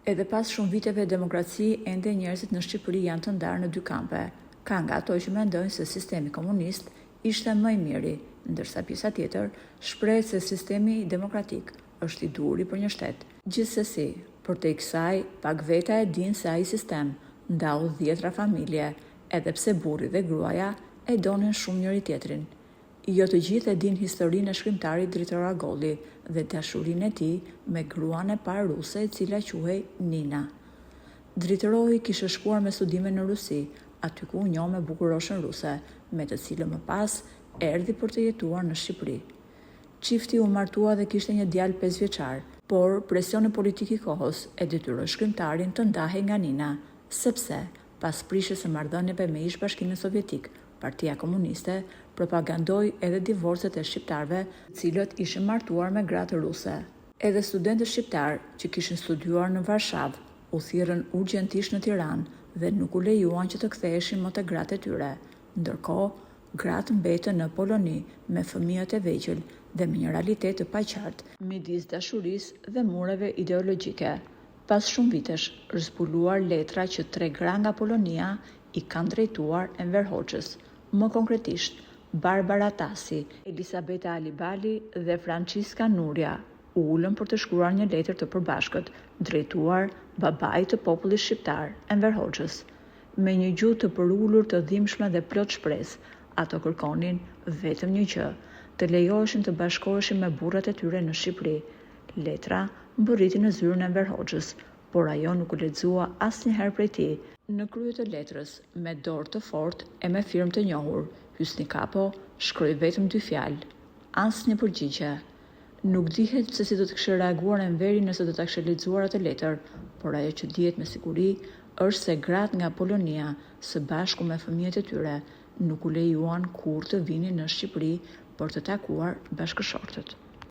Edhe pas shumë viteve demokraci, ende njerëzit në Shqipëri janë të ndarë në dy kampe. Ka nga ato që mendojnë se sistemi komunist ishte më i miri, ndërsa pjesa tjetër shprehet se sistemi demokratik është i duri për një shtet. Gjithsesi, përtej kësaj, pak veta e dinë se ai sistem ndau 10 familje, edhe pse burri dhe gruaja e donin shumë njëri tjetrin. Jo të gjithë e din historinë e shkrimtarit Dritor Agolli dhe dashurinë e tij me gruan e parë ruse e cila quhej Nina. Dritoroi kishte shkuar me studime në Rusi, aty ku u njoh me bukuroshën ruse, me të cilën më pas erdhi për të jetuar në Shqipëri. Çifti u martua dhe kishte një djalë 5 vjeçar, por presioni politik i kohës e detyroi shkrimtarin të ndahej nga Nina, sepse pas prishjes së marrëdhënieve me Ish-Bashkimin Sovjetik, Partia Komuniste propagandoi edhe divorcet e shqiptarëve, të cilët ishin martuar me gratë ruse. Edhe studentët shqiptar që kishin studiuar në Varshavë u thirrën urgjentisht në Tiranë dhe nuk u lejuan që të ktheheshin më te gratë e tyre. Ndërkohë, gratë mbetën në Poloni me fëmijët e vegjël dhe me një realitet të paqartë midis dashurisë dhe mureve ideologjike. Pas shumë vitesh, është zbuluar letra që 3 gra nga Polonia i kanë drejtuar Enver Hoxhës, më konkretisht Barbara Tasi, Elisabeta Alibali dhe Francisca Nuria, u ulën për të shkruar një letër të përbashkët drejtuar babait të popullit shqiptar, Enver Hoxhës. Me një gjuhë të përullur, të dhimbshme dhe plot shpresë, ato kërkonin vetëm një gjë, të lejoheshin të bashkoheshin me burrat e tyre në Shqipëri. Letra mbërriti në zyrën e Enver Hoxhës, por ajo nuk u lexua asnjëherë prej tij. Në krye të letrës, me dorë të fortë e me firmë të njohur, Hysni Kapo shkroi vetëm 2 fjalë: asnjë përgjigje. Nuk dihet se si do të kishte reaguar Enveri nëse do ta kishte lexuar atë letër, por ajo që dihet me siguri është se gratë nga Polonia, së bashku me fëmijët e tyre, nuk u lejuan kurrë të vinin në Shqipëri për të takuar bashkëshortët.